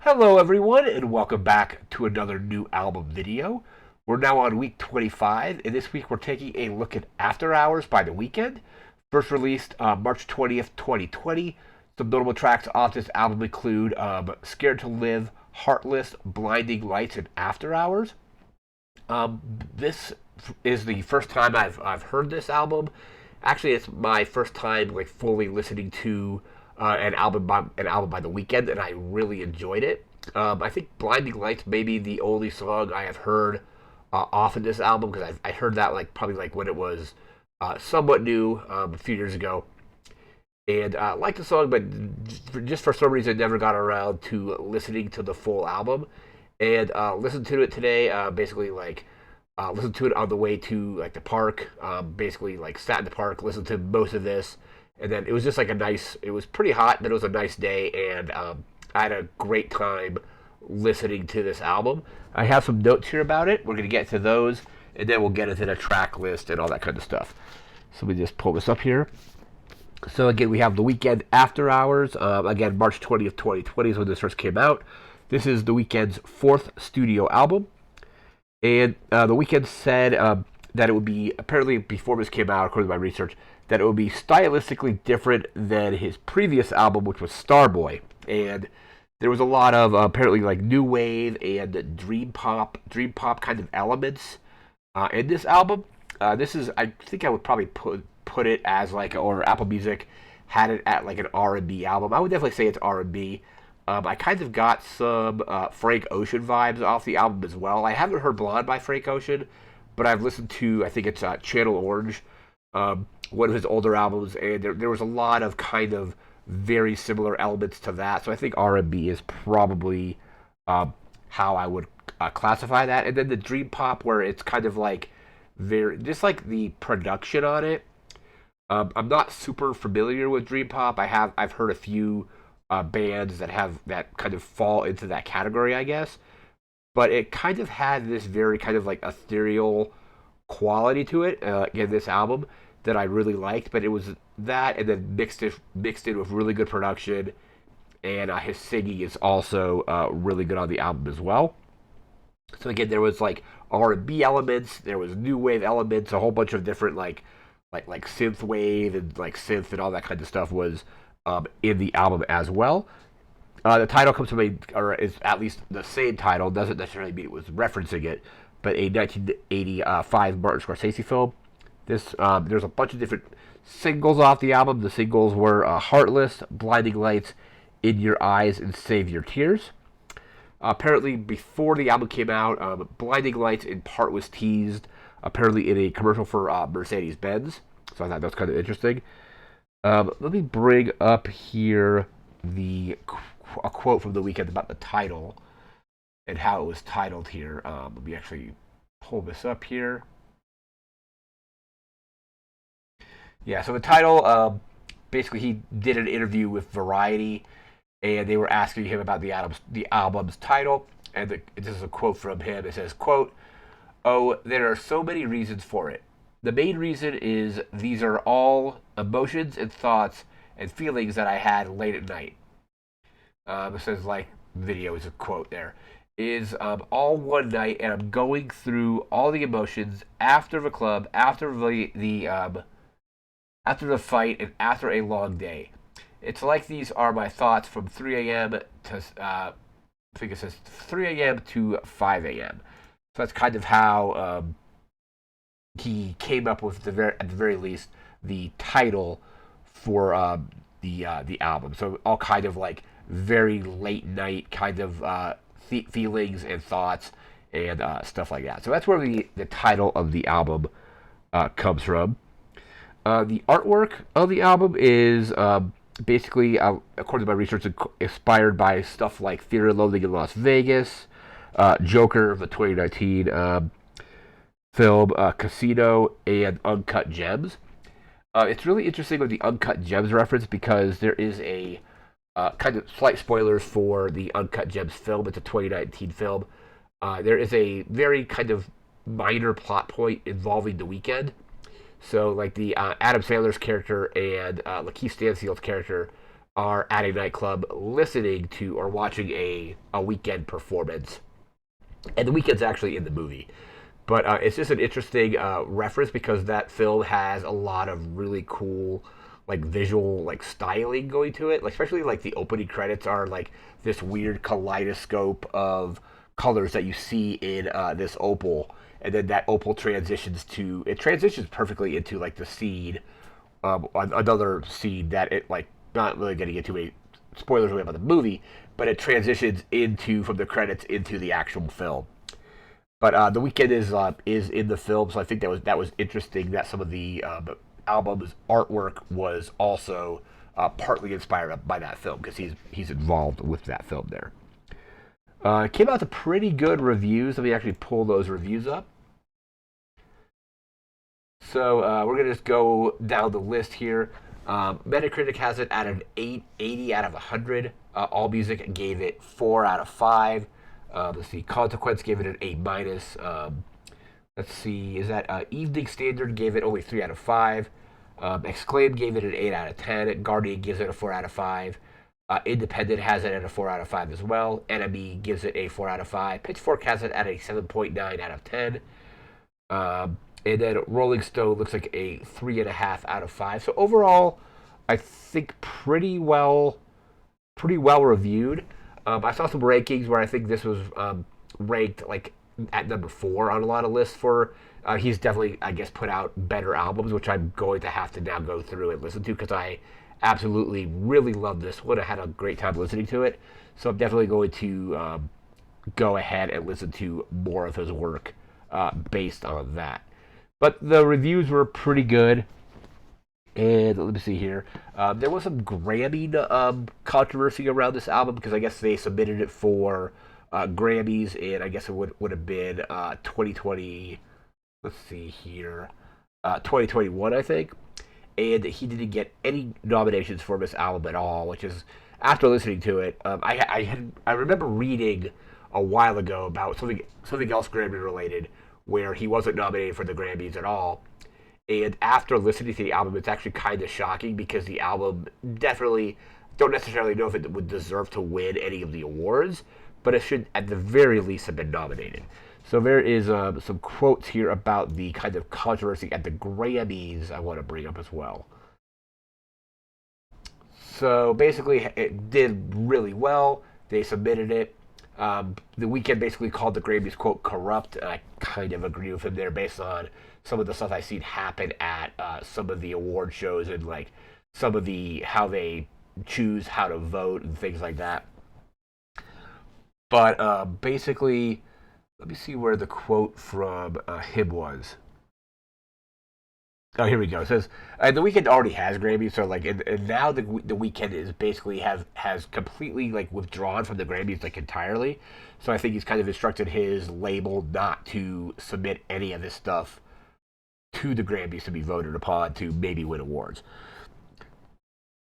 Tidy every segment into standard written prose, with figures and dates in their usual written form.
Hello everyone and welcome back to another new album video. We're now on week 25 and this week we're taking a look at After Hours by The Weeknd. First released March 20th, 2020. Some notable tracks off this album include Scared to Live, Heartless, Blinding Lights, and After Hours. This is the first time I've heard this album. Actually, it's my first time like fully listening to an album by The Weeknd, and I really enjoyed it. I think "Blinding Lights" may be the only song I have heard off of this album because I heard that probably when it was somewhat new a few years ago, and I liked the song, but just for some reason never got around to listening to the full album. And listened to it today. Listened to it on the way to the park. Basically sat in the park, listened to most of this, and then it was just it was pretty hot, but it was a nice day, and I had a great time listening to this album. I have some notes here about it. We're going to get to those, and then we'll get into the track list and all that kind of stuff. So let me just pull this up here. So again, we have The Weeknd After Hours. Again, March 20th, 2020 is when this first came out. This is The Weeknd's fourth studio album. And The Weeknd said that it would be, apparently before this came out, according to my research, that it would be stylistically different than his previous album, which was Starboy. And there was a lot of apparently new wave and dream pop kind of elements in this album. This is, I think I would probably put it as or Apple Music had it at an R&B album. I would definitely say it's R&B. I kind of got some Frank Ocean vibes off the album as well. I haven't heard Blonde by Frank Ocean, but I've listened to, I think it's Channel Orange, one of his older albums, and there was a lot of kind of very similar elements to that. So I think R&B is probably how I would classify that. And then the dream pop, where it's kind of very, just the production on it. I'm not super familiar with dream pop. I've heard a few bands that kind of fall into that category, I guess. But it kind of had this very kind of ethereal quality to it in this album that I really liked. But it was that, and then mixed in with really good production, and his singing is also really good on the album as well. So again, there was R&B elements, there was new wave elements, a whole bunch of different like synth wave and synth and all that kind of stuff was in the album as well. The title comes from or is at least the same title, doesn't necessarily mean it was referencing it, but a 1985 Martin Scorsese film. There's a bunch of different singles off the album. The singles were Heartless, Blinding Lights, In Your Eyes, and Save Your Tears. Apparently, before the album came out, Blinding Lights in part was teased, apparently in a commercial for Mercedes-Benz. So I thought that was kind of interesting. Let me bring up here a quote from The Weeknd about the title and how it was titled here. Let me actually pull this up here. Yeah, so the title, basically he did an interview with Variety, and they were asking him about the album's title, and this is a quote from him. It says, quote, "Oh, there are so many reasons for it. The main reason is these are all emotions and thoughts and feelings that I had late at night." It says video is a quote there. Is all one night, and I'm going through all the emotions after the club, after the fight, and after a long day. It's like these are my thoughts from 3 a.m. to I think it says 3 a.m. to 5 a.m. So that's kind of how he came up with at the very least the title for the album. So all kind of very late night kind of feelings and thoughts and stuff like that. So that's where the title of the album comes from. The artwork of the album is basically, according to my research, inspired by stuff like Fear and Loathing in Las Vegas, Joker, the 2019 film, Casino, and Uncut Gems. It's really interesting with the Uncut Gems reference because there is a kind of slight spoilers for the Uncut Gems film. It's a 2019 film. There is a very kind of minor plot point involving The Weeknd. So, the Adam Sandler's character and Lakeith Stanfield's character are at a nightclub listening to or watching a Weeknd performance, and the Weeknd's actually in the movie. But it's just an interesting reference because that film has a lot of really cool like visual like styling going to it. Like especially like the opening credits are like this weird kaleidoscope of colors that you see in this opal, and then that opal transitions perfectly into like the scene, another scene that it like not really getting into a spoilers really about the movie, but it transitions into from the credits into the actual film. But the Weeknd is in the film, so I think that was interesting that some of the album's artwork was also partly inspired by that film because he's involved with that film there. It came out to pretty good reviews. Let me actually pull those reviews up. So we're gonna just go down the list here. Metacritic has it at an 80 out of 100. AllMusic gave it 4 out of 5. Let's see. Consequence gave it an A minus. Let's see. Is that Evening Standard gave it only 3 out of 5. Exclaim gave it an 8 out of 10. Guardian gives it a 4 out of 5. Independent has it at a 4 out of 5 as well. Enemy gives it a 4 out of 5. Pitchfork has it at a 7.9 out of 10. And then Rolling Stone looks like a 3.5 out of 5. So overall, I think pretty well reviewed. I saw some rankings where I think this was ranked like at number 4 on a lot of lists for. He's definitely, I guess, put out better albums, which I'm going to have to now go through and listen to because I absolutely really love this one. I had a great time listening to it, so I'm definitely going to go ahead and listen to more of his work based on that. But the reviews were pretty good. And let me see here. There was some Grammy controversy around this album because I guess they submitted it for Grammys, and I guess it would have been 2020. Let's see here, 2021, I think. And he didn't get any nominations for this album at all, which is after listening to it. I remember reading a while ago about something else Grammy related where he wasn't nominated for the Grammys at all. And after listening to the album, it's actually kind of shocking because the album definitely don't necessarily know if it would deserve to win any of the awards, but it should at the very least have been nominated. So there is some quotes here about the kind of controversy at the Grammys I want to bring up as well. So basically, it did really well. They submitted it. The Weeknd basically called the Grammys, quote, corrupt, and I kind of agree with him there based on some of the stuff I've seen happen at some of the award shows and like some of the how they choose how to vote and things like that. But basically, let me see where the quote from him was. Oh, here we go. It says, the Weeknd already has Grammys, so like, and now the Weeknd is basically has completely like withdrawn from the Grammys like entirely. So I think he's kind of instructed his label not to submit any of this stuff to the Grammys to be voted upon to maybe win awards.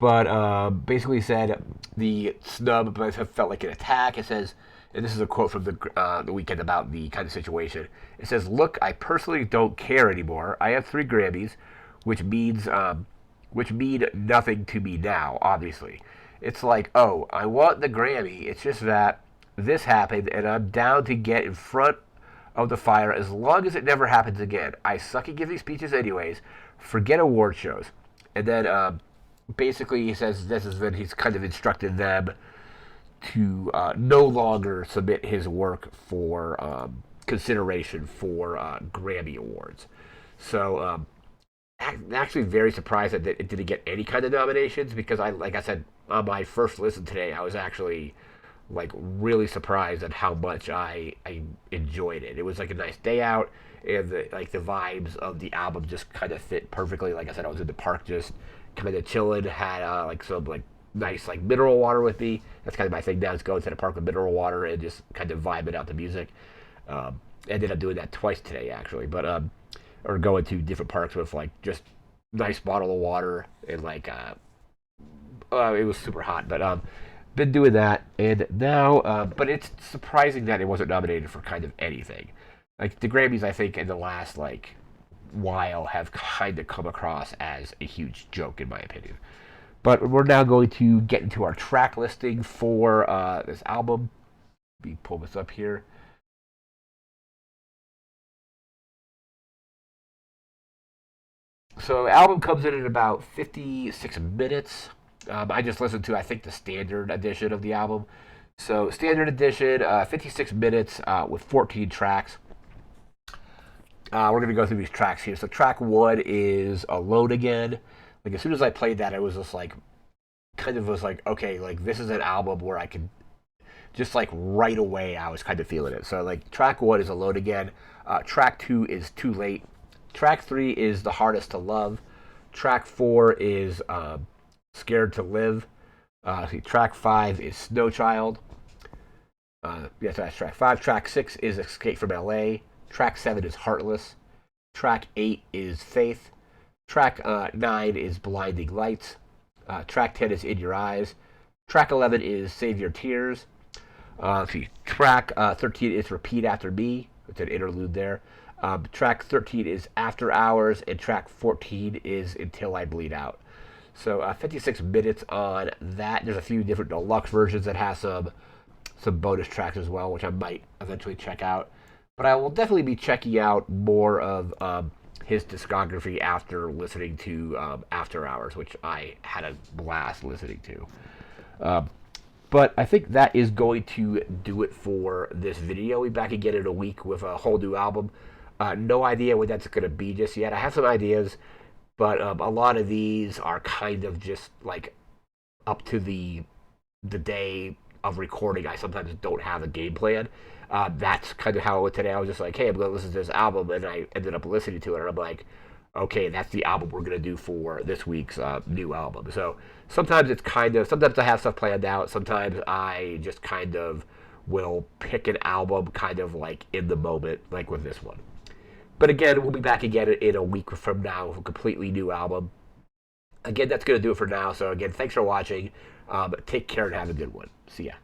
But basically said the snub felt like an attack. It says, and this is a quote from the Weeknd about the kind of situation. It says, "Look, I personally don't care anymore. I have 3 Grammys, which mean nothing to me now. Obviously, it's like, oh, I want the Grammy. It's just that this happened, and I'm down to get in front of the fire as long as it never happens again. I suck at giving speeches anyways. Forget award shows." And then basically he says this is when he's kind of instructed them to no longer submit his work for consideration for Grammy Awards. So I'm actually very surprised that it didn't get any kind of nominations because like I said, on my first listen today, I was actually like really surprised at how much I enjoyed it. It was like a nice day out, and the vibes of the album just kind of fit perfectly. Like I said, I was in the park just kind of chilling, had like some like nice like mineral water with me. That's kind of my thing now, is going to the park with mineral water and just kind of vibing out the music. Ended up doing that twice today actually, but or going to different parks with like just nice bottle of water and like it was super hot, but been doing that, and now but it's surprising that it wasn't nominated for kind of anything. Like the Grammys, I think in the last like while have kind of come across as a huge joke in my opinion. But we're now going to get into our track listing for this album. Let me pull this up here. So the album comes in at about 56 minutes. I just listened to, I think, the standard edition of the album. So standard edition, 56 minutes with 14 tracks. We're going to go through these tracks here. So track 1 is Alone Again. Like, as soon as I played that, it was just like, kind of was like, okay, like, this is an album where I could, just like right away, I was kind of feeling it. So, like, track 1 is Alone Again. Track 2 is Too Late. Track 3 is The Hardest to Love. Track 4 is Scared to Live. Track 5 is Snow Child. So that's track 5. Track 6 is Escape from LA. Track 7 is Heartless. Track 8 is Faith. Track 9 is Blinding Lights. Track 10 is In Your Eyes. Track 11 is Save Your Tears. Track 13 is Repeat After Me. It's an interlude there. Track 13 is After Hours, and track 14 is Until I Bleed Out. So 56 minutes on that. There's a few different deluxe versions that have some bonus tracks as well, which I might eventually check out. But I will definitely be checking out more of his discography after listening to After Hours, which I had a blast listening to. But I think that is going to do it for this video. We'll be back again in a week with a whole new album. No idea what that's going to be just yet. I have some ideas, but a lot of these are kind of just like up to the day of recording. I sometimes don't have a game plan. That's kind of how it went today. I was just like, hey, I'm going to listen to this album, and I ended up listening to it, and I'm like, okay, that's the album we're going to do for this week's new album. So sometimes sometimes I have stuff planned out. Sometimes I just kind of will pick an album kind of like in the moment, like with this one. But again, we'll be back again in a week from now with a completely new album. Again, that's going to do it for now. So again, thanks for watching. Take care and have a good one. See ya.